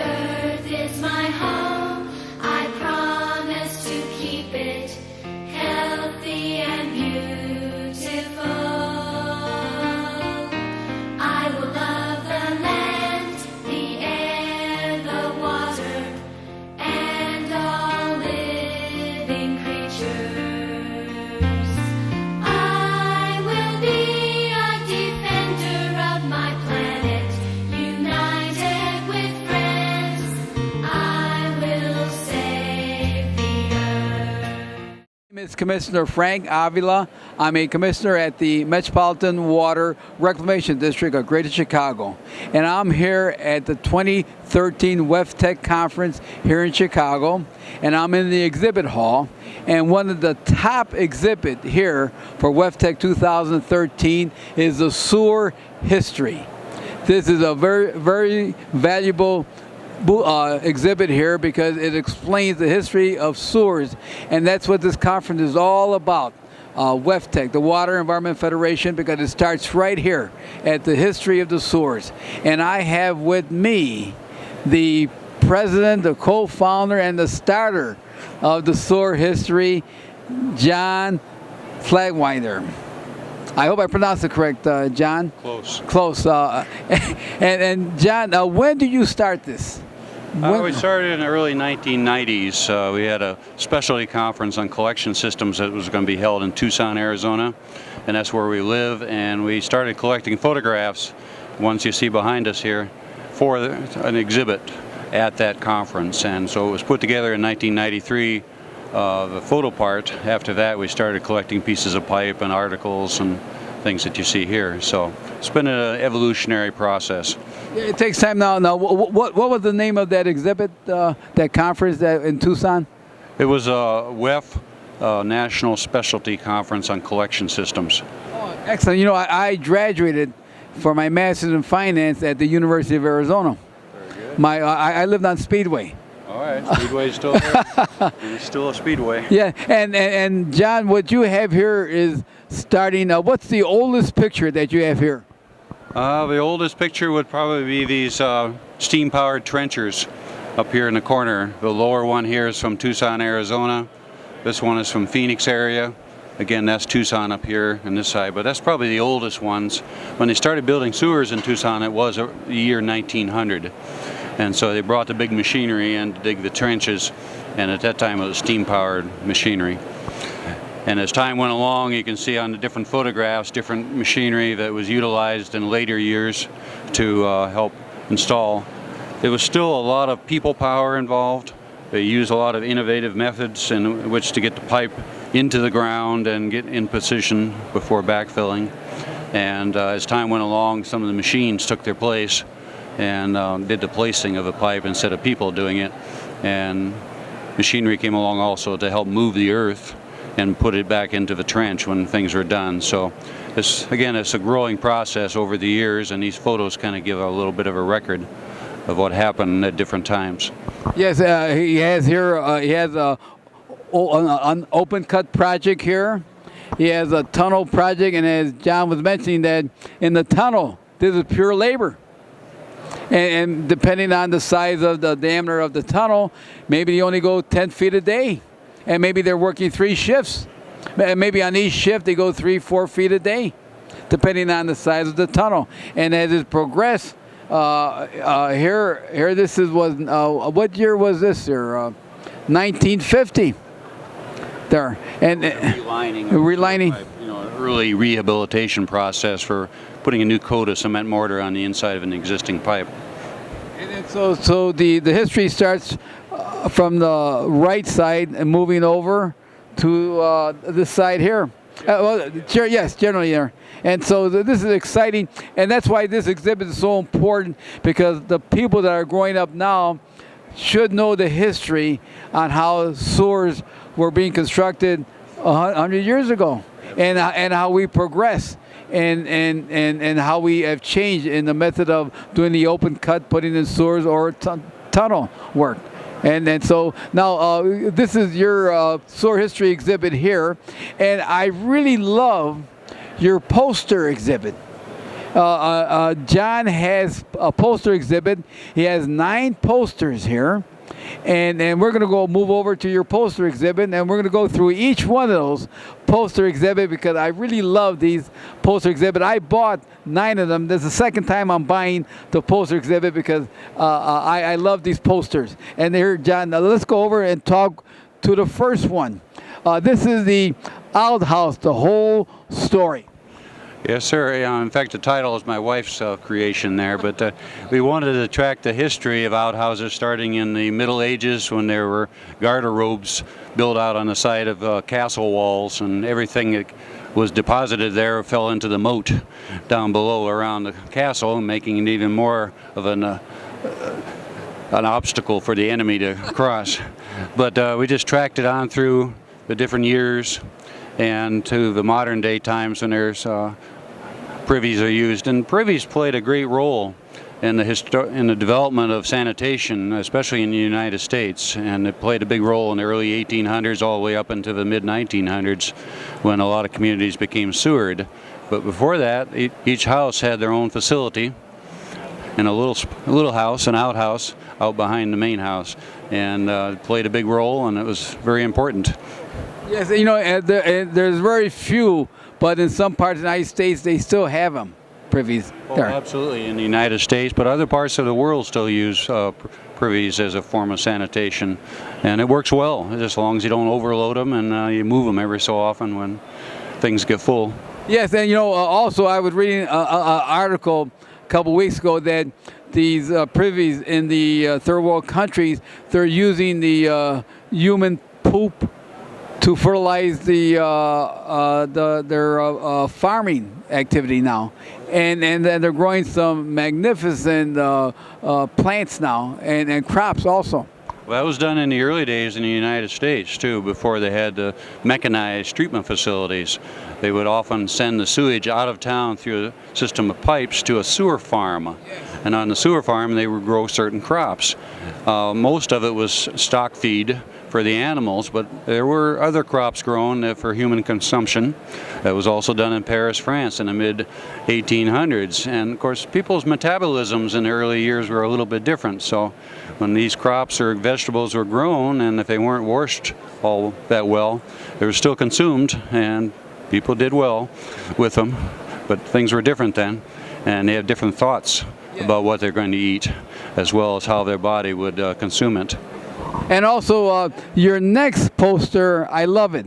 earth is my home. I promise to keep it healthy and beautiful. I will love the land, the air, the water, and all living creatures. I will be a defender of my planet, united with friends. I will save the earth. My name is Commissioner Frank Avila. I'm a commissioner at the Metropolitan Water Reclamation District of Greater Chicago. And I'm here at the 2013 WEFTEC conference here in Chicago. And I'm in the exhibit hall. And one of the top exhibit here for WEFTEC 2013 is the sewer history. This is a very valuable exhibit here because it explains the history of sewers, and that's what this conference is all about. WEFTEC, the Water Environment Federation, because it starts right here at the history of the sewers. And I have with me the president, the co-founder, and the starter of the sewer history, Jon Schladweiler. I hope I pronounced it correct, John. Close. And John, when did you start this? We started in the early 1990s. We had a specialty conference on collection systems that was going to be held in Tucson, Arizona, and that's where we live. And we started collecting photographs, ones you see behind us here, for an exhibit at that conference. And so it was put together in 1993. The photo part. After that, we started collecting pieces of pipe and articles and things that you see here. So it's been an evolutionary process. It takes time now. Now, what was the name of that exhibit, that conference in Tucson? It was a WEF National Specialty Conference on Collection Systems. Oh, excellent. You know, I graduated for my master's in finance at the University of Arizona. Very good. I lived on Speedway. All right, Speedway's still there. It's still a Speedway. Yeah, and John, what you have here is starting. What's the oldest picture that you have here? The oldest picture would probably be these steam-powered trenchers up here in the corner. The lower one here is from Tucson, Arizona. This one is from Phoenix area. Again, that's Tucson up here on this side, but that's probably the oldest ones. When they started building sewers in Tucson, it was the year 1900. And so they brought the big machinery in to dig the trenches, and at that time it was steam-powered machinery. And as time went along, you can see on the different photographs, different machinery that was utilized in later years to help install. There was still a lot of people power involved. They used a lot of innovative methods in which to get the pipe into the ground and get in position before backfilling. And as time went along, some of the machines took their place and did the placing of the pipe instead of people doing it. And machinery came along also to help move the earth and put it back into the trench when things were done. So it's a growing process over the years, and these photos kind of give a little bit of a record of what happened at different times. Yes, he has here, he has an open cut project here. He has a tunnel project, and as John was mentioning, that in the tunnel, this is pure labor. And depending on the size of the diameter of the tunnel, maybe you only go 10 feet a day. And maybe they're working 3 shifts. Maybe on each shift they go 3-4 feet a day, depending on the size of the tunnel. And as it progressed, here this was what year was this here? 1950. There and relining. You know, an early rehabilitation process for putting a new coat of cement mortar on the inside of an existing pipe. And so the history starts from the right side and moving over to this side here. Yes, generally there. And so this is exciting, and that's why this exhibit is so important, because the people that are growing up now should know the history on how sewers were being constructed 100 years ago, and how we progress. And how we have changed in the method of doing the open cut, putting in sewers or tunnel work. And so now this is your sewer history exhibit here, and I really love your poster exhibit. Jon has a poster exhibit. He has 9 posters here. And we're going to move over to your poster exhibit, and we're going to go through each one of those poster exhibit because I really love these poster exhibit. I bought 9 of them. This is the second time I'm buying the poster exhibit because I love these posters. And here, Jon, let's go over and talk to the first one. This is the outhouse, the whole story. Yes, sir. In fact, the title is my wife's creation there, but we wanted to track the history of outhouses starting in the Middle Ages when there were garderobes built out on the side of castle walls, and everything that was deposited there fell into the moat down below around the castle, making it even more of an obstacle for the enemy to cross. But we just tracked it on through the different years and to the modern day times when there's privies are used. And privies played a great role in the development of sanitation, especially in the United States. And it played a big role in the early 1800s all the way up into the mid 1900s when a lot of communities became sewered. But before that, each house had their own facility and a little house, an outhouse, out behind the main house. And it played a big role, and it was very important. Yes, you know, there's very few, but in some parts of the United States, they still have them, privies. Oh, absolutely, in the United States, but other parts of the world still use privies as a form of sanitation. And it works well, just as long as you don't overload them and you move them every so often when things get full. Yes, and you know, also I was reading an article a couple weeks ago that these privies in the third world countries, they're using the human poop to fertilize their farming activity now, and then they're growing some magnificent plants now and crops also. Well, that was done in the early days in the United States too, before they had the mechanized treatment facilities. They would often send the sewage out of town through a system of pipes to a sewer farm. And on the sewer farm they would grow certain crops. Most of it was stock feed for the animals, but there were other crops grown for human consumption. That was also done in Paris, France in the mid 1800s. And of course people's metabolisms in the early years were a little bit different, so when these crops or vegetables were grown, and if they weren't washed all that well, they were still consumed, and people did well with them. But things were different then, and they had different thoughts about what they're going to eat, as well as how their body would consume it. And also, your next poster, I love it.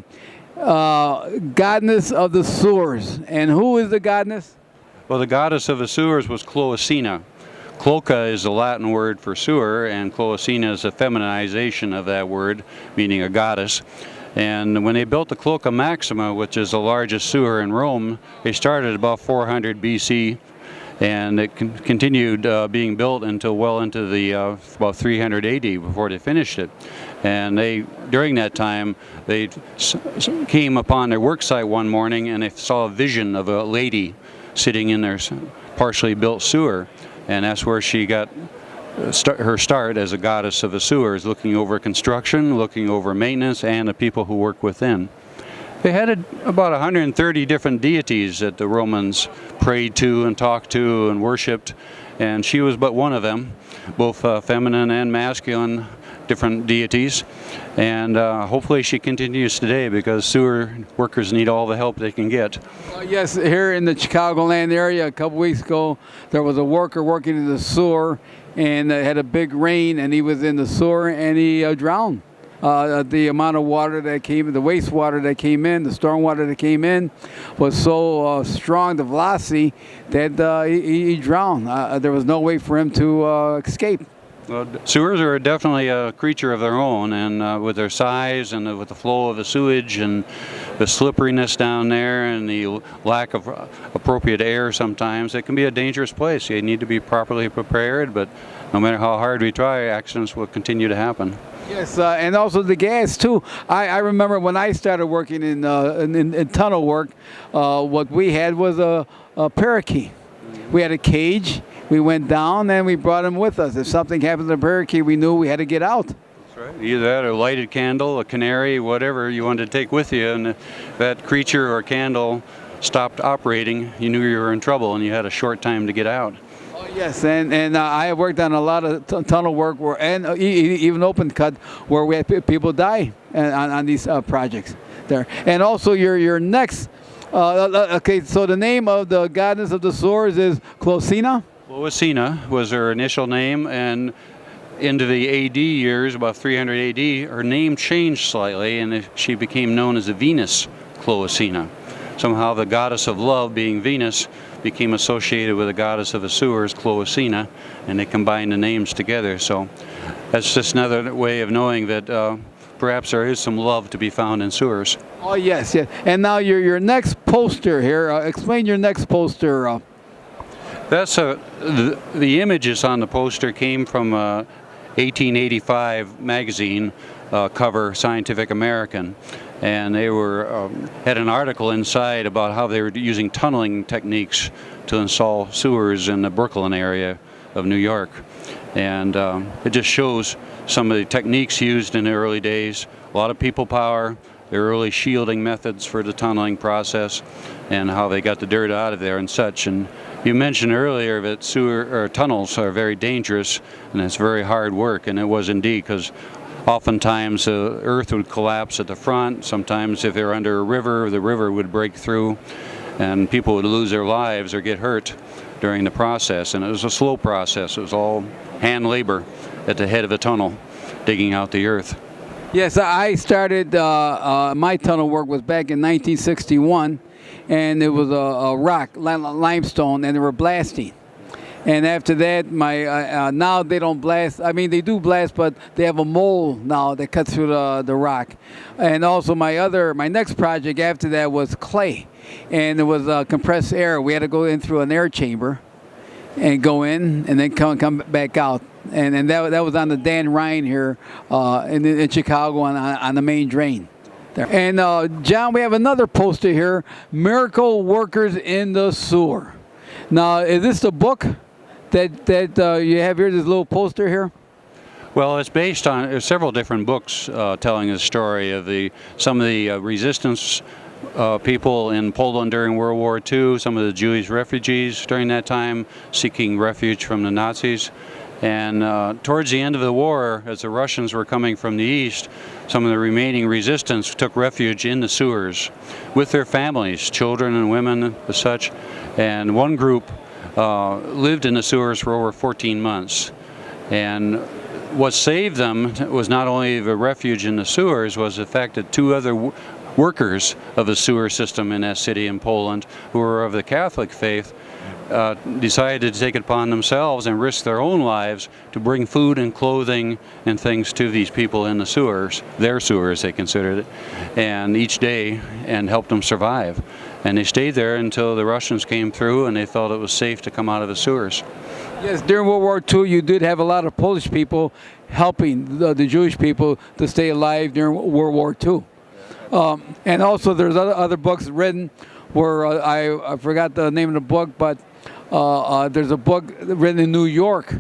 Goddess of the sewers. And who is the goddess? Well, the goddess of the sewers was Cloacina. Cloaca is the Latin word for sewer, and Cloacina is a feminization of that word, meaning a goddess. And when they built the Cloaca Maxima, which is the largest sewer in Rome, they started about 400 BC, and it continued being built until well into the about 300 AD before they finished it. And during that time, they came upon their work site one morning and they saw a vision of a lady sitting in their partially built sewer. And that's where she got her start as a goddess of the sewers, looking over construction, looking over maintenance, and the people who work within. They had about 130 different deities that the Romans prayed to and talked to and worshipped, and she was but one of them, both feminine and masculine different deities. And hopefully she continues today, because sewer workers need all the help they can get. Yes, here in the Chicagoland area a couple weeks ago, there was a worker working in the sewer, and had a big rain, and he was in the sewer and he drowned. The amount of water that came, the wastewater that came in, the stormwater that came in was so strong, the velocity, that he drowned. There was no way for him to escape. Well, sewers are definitely a creature of their own, and with their size and with the flow of the sewage and the slipperiness down there and the lack of appropriate air sometimes, it can be a dangerous place. You need to be properly prepared, but no matter how hard we try, accidents will continue to happen. Yes, and also the gas too. I remember when I started working in tunnel work, what we had was a parakeet. We had a cage. We went down and we brought him with us. If something happened to the parakeet, we knew we had to get out. That's right. Either that or a lighted candle, a canary, whatever you wanted to take with you, and that creature or candle stopped operating, you knew you were in trouble and you had a short time to get out. Oh, yes, and I have worked on a lot of tunnel work even open cut where we had people die on these projects there. And also your next, okay, so the name of the goddess of the sewers is Closina? Closina was her initial name, and into the AD years, about 300 AD, her name changed slightly and she became known as the Venus Closina. Somehow the goddess of love, being Venus, became associated with the goddess of the sewers, Closina, and they combined the names together. So that's just another way of knowing that perhaps there is some love to be found in sewers. Oh, yes, yes. And now your next poster here, explain your next poster. That's the images on the poster came from 1885 magazine cover, Scientific American. And they had an article inside about how they were using tunneling techniques to install sewers in the Brooklyn area of New York. And it just shows some of the techniques used in the early days, a lot of people power, the early shielding methods for the tunneling process, and how they got the dirt out of there and such. And you mentioned earlier that tunnels are very dangerous and it's very hard work, and it was indeed, because oftentimes the earth would collapse at the front. Sometimes if they're under a river, the river would break through and people would lose their lives or get hurt during the process. And it was a slow process. It was all hand labor at the head of a tunnel, digging out the earth. Yes, I started, my tunnel work was back in 1961, and it was a rock, limestone, and they were blasting. And after that, now they don't blast. I mean, they do blast, but they have a mole now that cuts through the rock. And also my next project after that was clay, and it was compressed air. We had to go in through an air chamber, and go in, and then come back out. And that was on the Dan Ryan here in Chicago on the main drain there. And John, we have another poster here, Miracle Workers in the Sewer. Now, is this the book that you have here, this little poster here? Well, it's based on several different books telling the story of some of the resistance people in Poland during World War II, some of the Jewish refugees during that time seeking refuge from the Nazis. And towards the end of the war, as the Russians were coming from the east, some of the remaining resistance took refuge in the sewers with their families, children and women and such. And one group lived in the sewers for over 14 months. And what saved them was not only the refuge in the sewers, was the fact that two other workers of the sewer system in that city in Poland, who were of the Catholic faith, decided to take it upon themselves and risk their own lives to bring food and clothing and things to these people in the sewers, their sewers they considered it, and each day, and helped them survive. And they stayed there until the Russians came through and they felt it was safe to come out of the sewers. Yes, during World War II, you did have a lot of Polish people helping the Jewish people to stay alive during World War II. And also there's other books written where I forgot the name of the book, but there's a book written in New York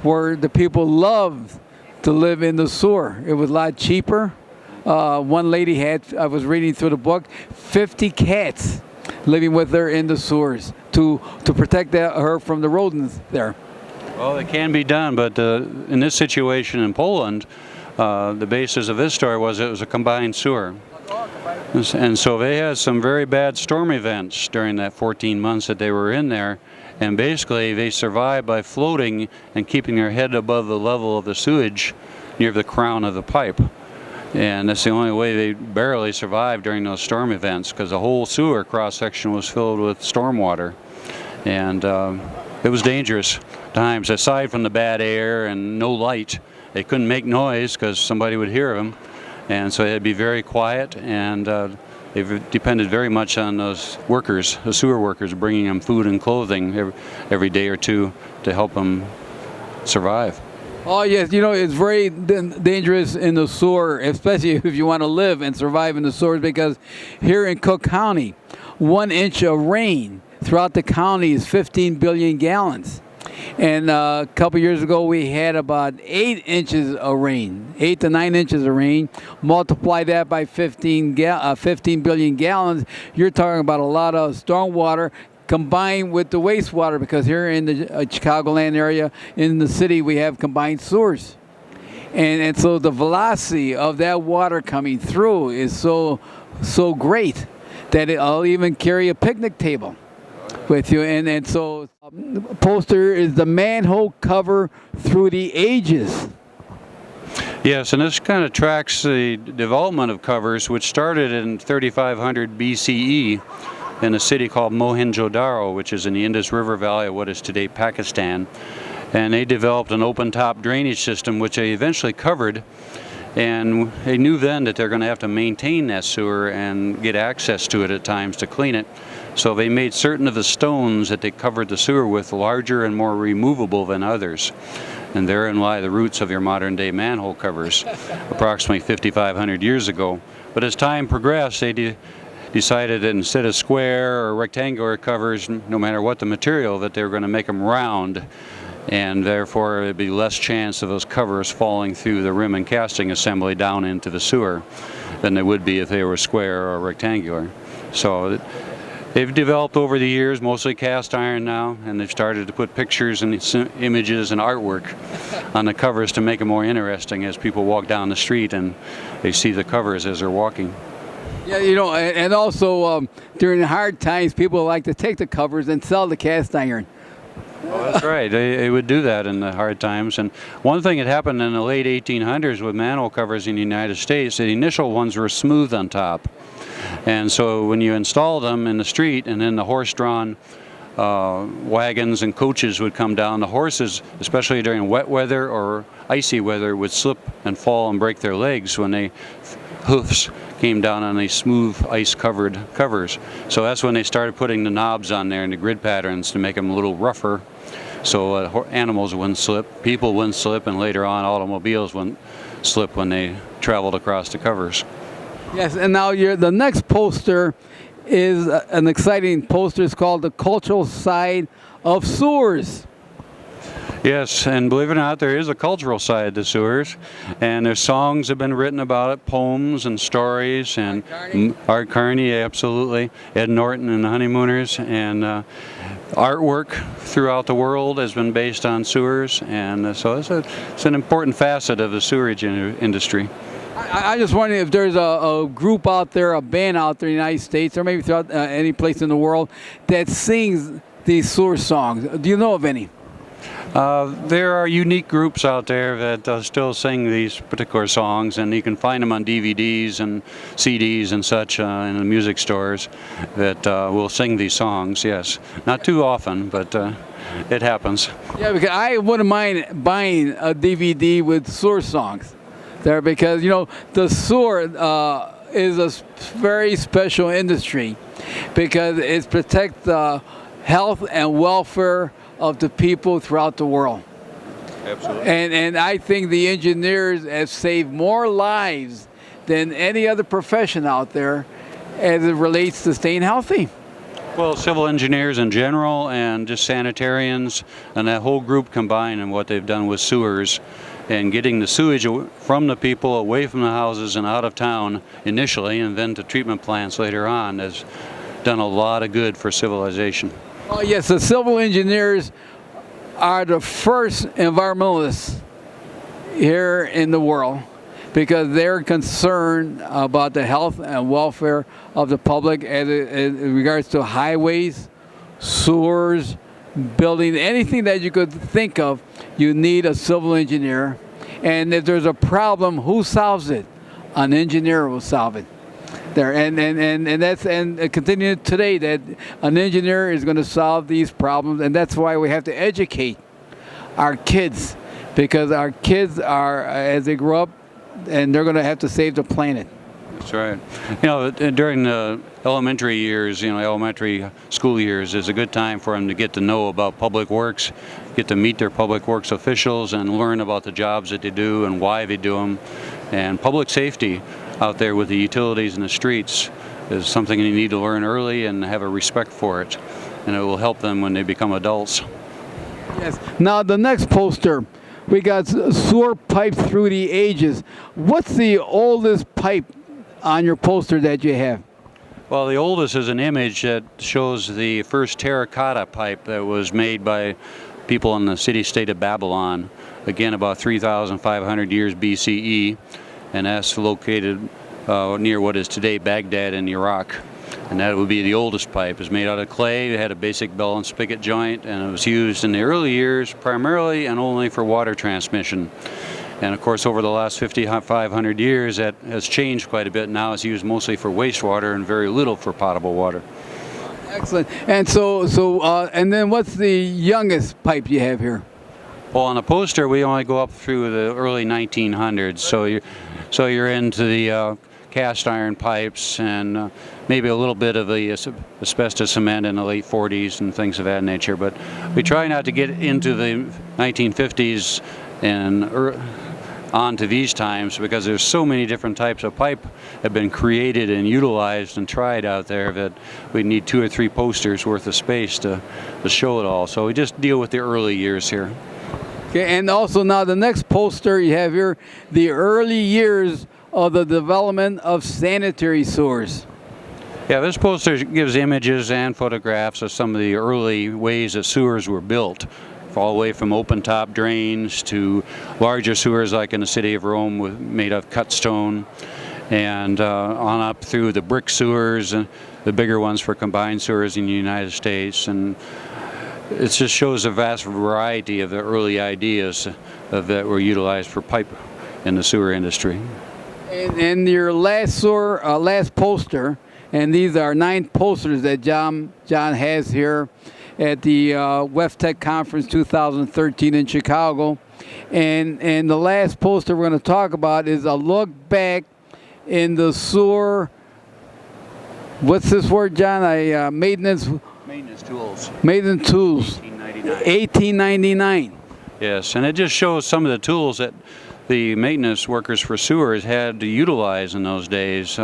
where the people loved to live in the sewer. It was a lot cheaper. One lady I was reading through the book, 50 cats living with her in the sewers to protect her from the rodents there. Well, it can be done, but in this situation in Poland, the basis of this story was it was a combined sewer. And so they had some very bad storm events during that 14 months that they were in there. And basically they survived by floating and keeping their head above the level of the sewage near the crown of the pipe. And that's the only way they barely survived during those storm events, because the whole sewer cross-section was filled with storm water. And it was dangerous times. Aside from the bad air and no light, they couldn't make noise because somebody would hear them. And so they had to be very quiet, and they've depended very much on those workers, the sewer workers, bringing them food and clothing every day or two to help them survive. Oh, yes. You know, it's very dangerous in the sewer, especially if you want to live and survive in the sewers, because here in Cook County, 1 inch of rain throughout the county is 15 billion gallons. And a couple years ago, we had about 8 inches of rain, 8 to 9 inches of rain. Multiply that by 15 billion gallons. You're talking about a lot of stormwater combined with the wastewater, because here in the Chicagoland area, in the city, we have combined sewers. And so the velocity of that water coming through is so great that it'll even carry a picnic table with you. And so poster is the manhole cover through the ages. Yes, and this kind of tracks the development of covers, which started in 3500 BCE in a city called Mohenjo-Daro, which is in the Indus River Valley of what is today Pakistan. And they developed an open-top drainage system, which they eventually covered. And they knew then that they're going to have to maintain that sewer and get access to it at times to clean it. So they made certain of the stones that they covered the sewer with larger and more removable than others. And therein lie the roots of your modern-day manhole covers, approximately 5,500 years ago. But as time progressed, they decided that instead of square or rectangular covers, no matter what the material, that they were going to make them round. And therefore there'd be less chance of those covers falling through the rim and casting assembly down into the sewer than they would be if they were square or rectangular. So they've developed over the years, mostly cast iron now, and they've started to put pictures and images and artwork on the covers to make it more interesting as people walk down the street and they see the covers as they're walking. Yeah, you know, and also during the hard times, people like to take the covers and sell the cast iron. Well, that's right. They would do that in the hard times. And one thing that happened in the late 1800s with manhole covers in the United States, the initial ones were smooth on top. And so when you installed them in the street, and then the horse-drawn wagons and coaches would come down, the horses, especially during wet weather or icy weather, would slip and fall and break their legs when they hoofs came down on these smooth ice-covered covers. So that's when they started putting the knobs on there and the grid patterns to make them a little rougher, so animals wouldn't slip, people wouldn't slip, and later on automobiles wouldn't slip when they traveled across the covers. Yes, and now the next poster is an exciting poster. It's called The Cultural Side of Sewers. Yes, and believe it or not, there is a cultural side to sewers, and there's songs have been written about it, poems and stories, and Art Carney, absolutely, Ed Norton and the Honeymooners, and artwork throughout the world has been based on sewers, and so it's an important facet of the sewerage industry. I just wondering if there's a group out there, a band out there in the United States, or maybe throughout any place in the world, that sings these sewer songs. Do you know of any? There are unique groups out there that still sing these particular songs, and you can find them on DVDs and CDs and such in the music stores that will sing these songs, yes. Not too often, but it happens. Yeah, because I wouldn't mind buying a DVD with sewer songs there, because, you know, the sewer is a very special industry because it protects the health and welfare of the people throughout the world. Absolutely. And I think the engineers have saved more lives than any other profession out there as it relates to staying healthy. Well, civil engineers in general and just sanitarians and that whole group combined, and what they've done with sewers and getting the sewage from the people away from the houses and out of town initially, and then to treatment plants later on, has done a lot of good for civilization. Oh yes, the civil engineers are the first environmentalists here in the world, because they're concerned about the health and welfare of the public as in regards to highways, sewers, building, anything that you could think of. You need a civil engineer, and if there's a problem, who solves it? An engineer will solve it. There and that's continuing today, that an engineer is going to solve these problems, and that's why we have to educate our kids, because our kids are, as they grow up, and they're going to have to save the planet. That's right. You know, during the elementary years, you know, elementary school years is a good time for them to get to know about public works, get to meet their public works officials and learn about the jobs that they do and why they do them. And public safety out there with the utilities and the streets is something they need to learn early and have a respect for it. And it will help them when they become adults. Yes. Now the next poster, we got sewer pipe through the ages. What's the oldest pipe on your poster that you have? Well, the oldest is an image that shows the first terracotta pipe that was made by people in the city-state of Babylon, again about 3,500 years BCE, and that's located near what is today Baghdad in Iraq. And that would be the oldest pipe. It was made out of clay, it had a basic bell and spigot joint, and it was used in the early years primarily and only for water transmission. And of course, over the last 5,500 years, that has changed quite a bit. Now it's used mostly for wastewater and very little for potable water. Excellent. And and then what's the youngest pipe you have here? Well, on the poster, we only go up through the early 1900s. So you're into the cast iron pipes and maybe a little bit of the asbestos cement in the late 40s and things of that nature. But we try not to get into the 1950s and on to these times, because there's so many different types of pipe have been created and utilized and tried out there that we need 2 or 3 posters worth of space to show it all. So we just deal with the early years here. Okay, and also now the next poster you have here, the early years of the development of sanitary sewers. Yeah, this poster gives images and photographs of some of the early ways that sewers were built, all the way from open-top drains to larger sewers like in the city of Rome made of cut stone, and on up through the brick sewers, and the bigger ones for combined sewers in the United States. And it just shows a vast variety of the early ideas that were utilized for pipe in the sewer industry. And your last last poster, and these are 9 posters that John has here at the WEFTEC Conference 2013 in Chicago. And the last poster we're going to talk about is a look back in the sewer. What's this word, John? Maintenance tools. Maintenance tools. 1899. Yes, and it just shows some of the tools that the maintenance workers for sewers had to utilize in those days.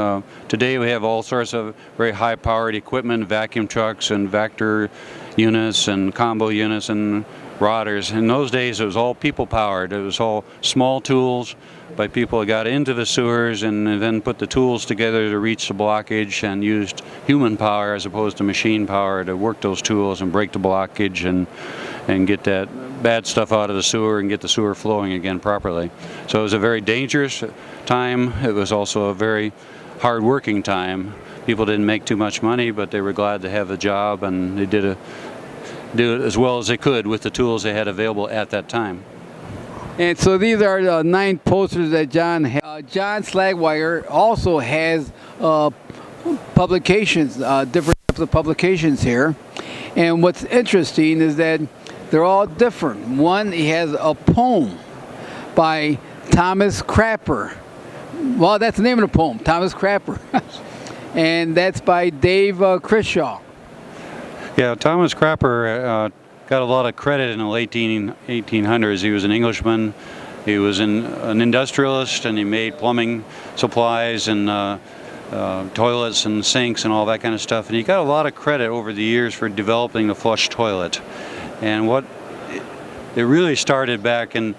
Today we have all sorts of very high-powered equipment, vacuum trucks and Vector units and combo units and rodders. In those days it was all people-powered. It was all small tools by people who got into the sewers and then put the tools together to reach the blockage, and used human power as opposed to machine power to work those tools and break the blockage and get that bad stuff out of the sewer and get the sewer flowing again properly. So it was a very dangerous time. It was also a very hard-working time. People didn't make too much money, but they were glad to have a job, and they do it as well as they could with the tools they had available at that time. And so these are the 9 posters that Jon has. Jon Schladweiler also has publications, different types of publications here. And what's interesting is that they're all different. One, he has a poem by Thomas Crapper. Well, that's the name of the poem, Thomas Crapper. And that's by Dave Crishaw. Yeah, Thomas Crapper got a lot of credit in the late 1800s. He was an Englishman. He was an industrialist, and he made plumbing supplies and toilets and sinks and all that kind of stuff. And he got a lot of credit over the years for developing the flush toilet. And it really started back in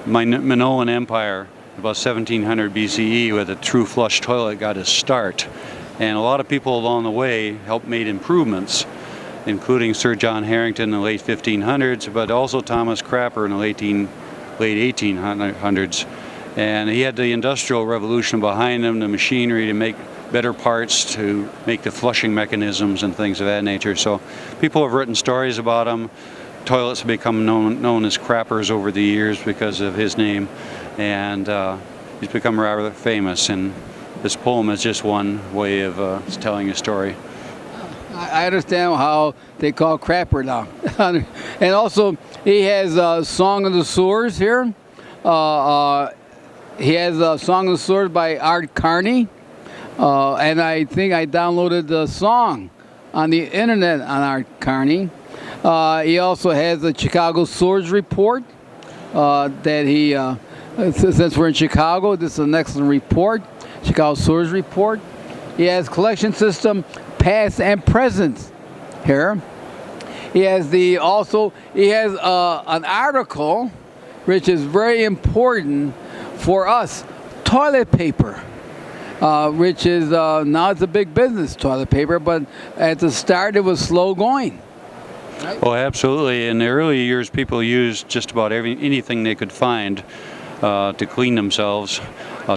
Minoan Empire, about 1700 BCE, where the true flush toilet got its start. And a lot of people along the way helped made improvements, including Sir John Harington in the late 1500s, but also Thomas Crapper in the late 1800s. And he had the Industrial Revolution behind him, the machinery to make better parts to make the flushing mechanisms and things of that nature. So people have written stories about him. Toilets have become known as Crappers over the years because of his name, and he's become rather famous. And this poem is just one way of telling a story. I understand how they call Crapper now. And also, he has a Song of the Sewers here. He has a Song of the Sewers by Art Carney. And I think I downloaded the song on the internet on Art Carney. He also has the Chicago Sewers Report that he, since we're in Chicago, this is an excellent report, Chicago Sewers Report. He has collection system past and present here. He has he has an article which is very important for us, toilet paper, which is now it's a big business, toilet paper, but at the start it was slow going. Oh, absolutely. In the early years, people used just about anything they could find to clean themselves.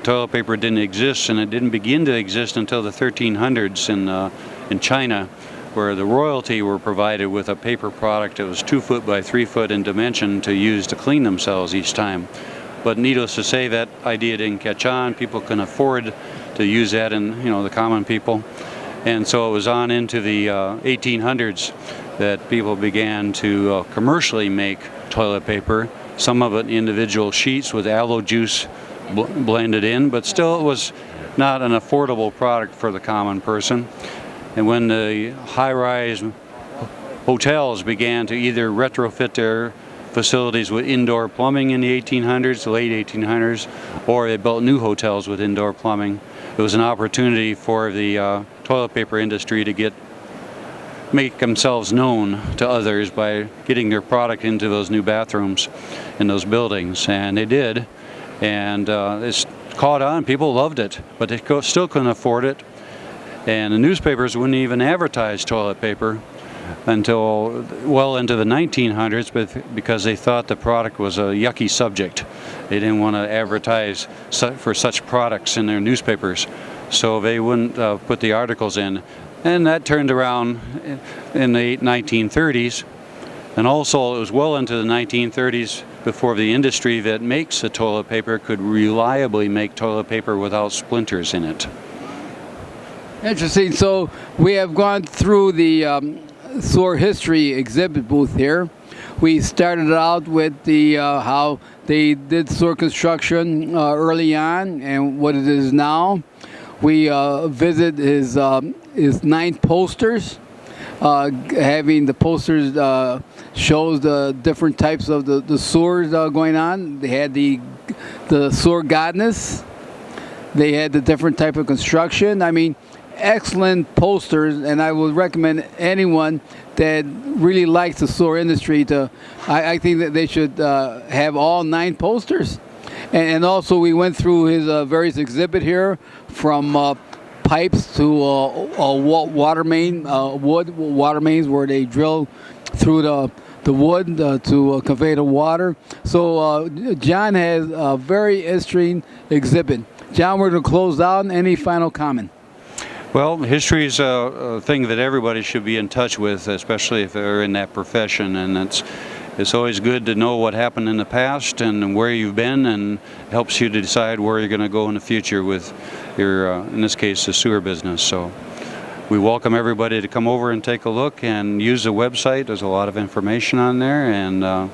Toilet paper didn't exist, and it didn't begin to exist until the 1300s in China, where the royalty were provided with a paper product that was 2 foot by 3 foot in dimension to use to clean themselves each time. But needless to say, that idea didn't catch on. People couldn't afford to use that, and the common people. And so it was on into the 1800s that people began to commercially make toilet paper. Some of it individual sheets with aloe juice blended in, but still it was not an affordable product for the common person. And when the high-rise hotels began to either retrofit their facilities with indoor plumbing in the 1800s, the late 1800s, or they built new hotels with indoor plumbing, it was an opportunity for the toilet paper industry to make themselves known to others by getting their product into those new bathrooms in those buildings, and they did. And it's caught on. People loved it, but they still couldn't afford it. And the newspapers wouldn't even advertise toilet paper until well into the 1900s, because they thought the product was a yucky subject. They didn't want to advertise for such products in their newspapers, so they wouldn't put the articles in. And that turned around in the 1930s, and also it was well into the 1930s before the industry that makes the toilet paper could reliably make toilet paper without splinters in it. Interesting. So we have gone through the sewer history exhibit booth here. We started out with the how they did sewer construction early on and what it is now. We visit his 9 posters. Having the posters shows the different types of the sewers going on. They had the sewer godness. They had the different type of construction. I mean, excellent posters, and I would recommend anyone that really likes the sewer industry to. I think that they should have all 9 posters. And also we went through his various exhibit here, from pipes to water main, wood water mains where they drill through the wood to convey the water. So John has a very interesting exhibit. John, we're going to close out. Any final comment? Well, history is a thing that everybody should be in touch with, especially if they're in that profession, and it's always good to know what happened in the past and where you've been, and helps you to decide where you're going to go in the future with your, in this case, the sewer business. So we welcome everybody to come over and take a look and use the website. There's a lot of information on there, and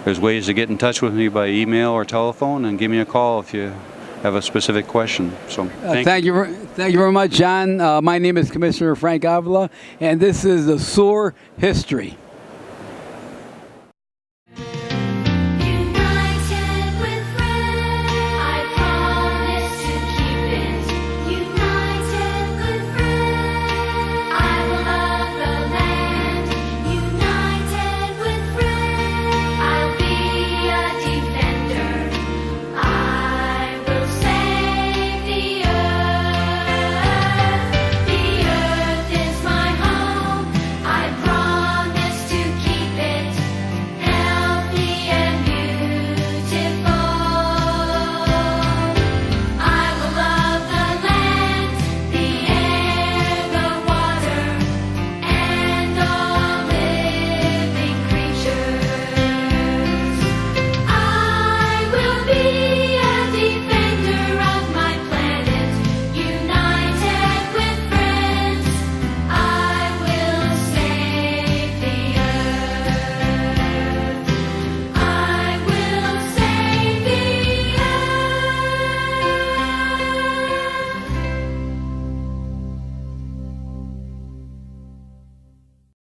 there's ways to get in touch with me by email or telephone, and give me a call if you have a specific question. So thank you very much, John. My name is Commissioner Frank Avila, and this is the sewer history.